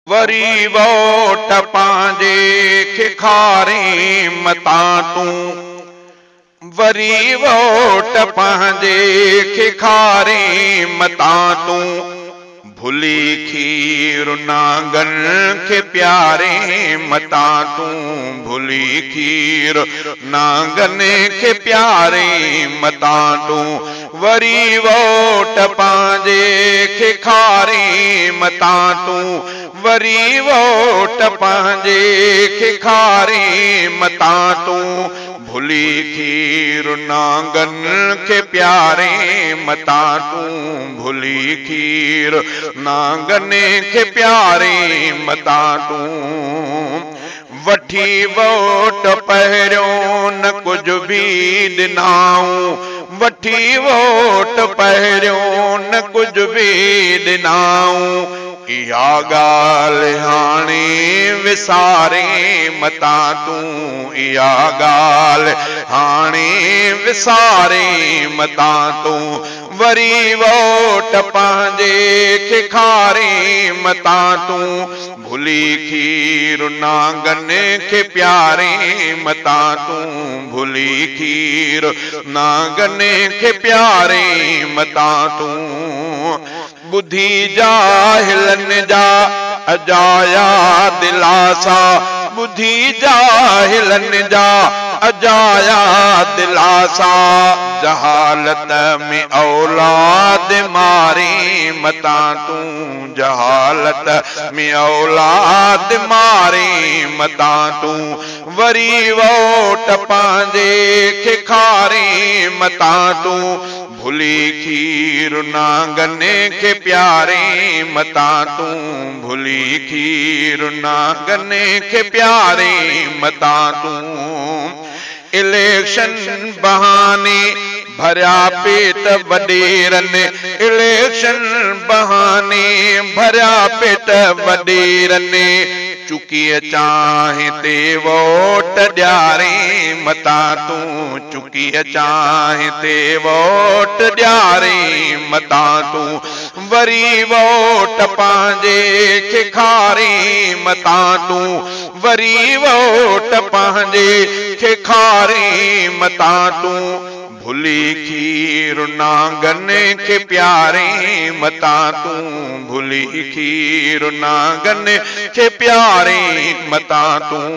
वरी वोट पांजे खे खारे मता तूं, वरी वोट पांजे खे खारे मता तूं, भुली खीर नांगन के प्यारे मता तूं, भुली खीर नांगन के प्यारे मता तूं, वरी वोट पांजे खे खारे मता तूं, वरी वोट पांजे खे खारे मता तूं, भुली खीर नांगन के प्यारे मता तूं, भुली खीर नांगन के प्यारे मता तूं, वठी वोट पहिरियों न कुछ भी ॾिनाऊं, वठी वोट पहिरियों न कुछ भी ॾिनाऊं, इहा ॻाल्हि हाणे विसारे मता तूं, इहा ॻाल्हि हाणे विसारे मता तूं, वरी वोट पांजे खे खारे मता तूं, भुली खीर नांगन के प्यारे मता तूं, भुली खीर नांगन के प्यारे मता तूं, बुद्धि जाहिलन जा अजाया दिलासा, बुद्धि जाहिलन जा अजाया दिलासा, जहालत में औलाद मारे मता तूं, जहालत में औलाद मारे मता तूं, वरी वोट पांजे खे खारे मता तूं, भुली खीर नांगन के प्यारे मता तूं, भुली खीर नांगन के प्यारे मता तूं, इलेक्शन बहाने भरिया पेट वडेरन, इलेक्शन बहाने भरिया पेट वडेरन, चुकी चाहे ते वोट ॾियारे मता तूं, चुकी चाहे ते वोट ॾियारे मता तूं, वरी वोट पांजे खे खारे मता तूं, वरी वोट पांजे खे खारे मता तूं, भुली खीर नांगन के प्यारे मता तूं, भुली खीर नांगन के प्यारे मता तूं,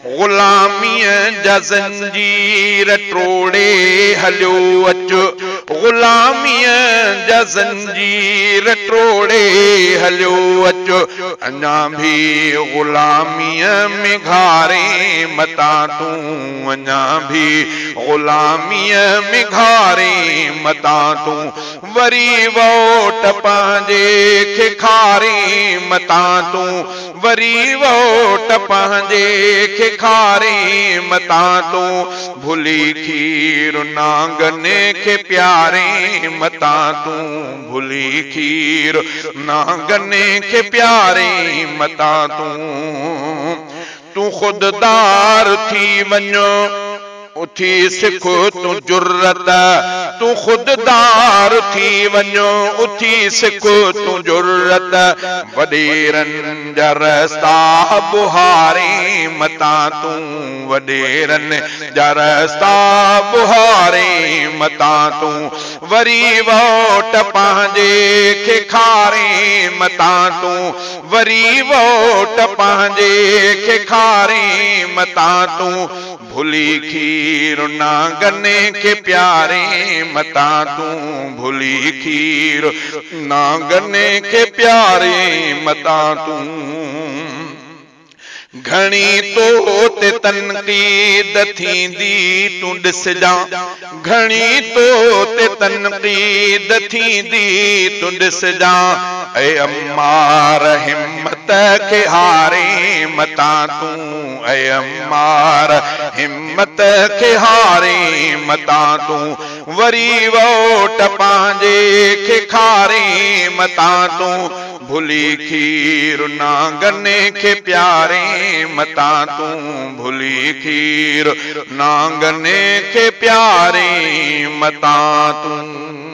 गुलामीअ जा ज़ंजीर टोड़े हलियो अचु, गुलामीअ जा ज़ंजीर टोड़े हलियो अचु, अञा भी गुलामीअ में घारे मता तूं, अञा भी गुलामीअ में घारे मता तूं, वरी वोट पांजे खे खारे मता तूं, वरी वोट पांजे खे खारे मता तूं, भुली खीर नांगन के प्यारे मता तूं, भुली खीर नांगन के प्यारे मता तूं, तूं खुददार थी वञो उथी सिख तूं जुर्रत, तूं खुददार थी वञो उथी सिख तूं जुर्रत, वडेरन जा रस्ता बुहारे मता तूं, वडेरन जा रस्ता बुहारे मता तूं, वरी वोट पांजे खे खारे मता तूं, वरी वोट पांजे खे खारे मता तूं, भुली खीर नांगन के प्यारे मता तूं, भुली खीर नांगन के प्यारे मता तूं, घणी तो ते तनकीद थींदी तूं ॾिसजां, घणी तो ते तनकीद थींदी तूं ॾिसजां, ऐ अम्मार हिम्मत के हारे मता तूं, ऐ अम्मार हिम्मत के हारे मता तूं, वरी वोट पांजे खे खारे मता तूं, भुली खीर नांगन के प्यारे मता तूं, भुली खीर नांगन के प्यारे मता तूं।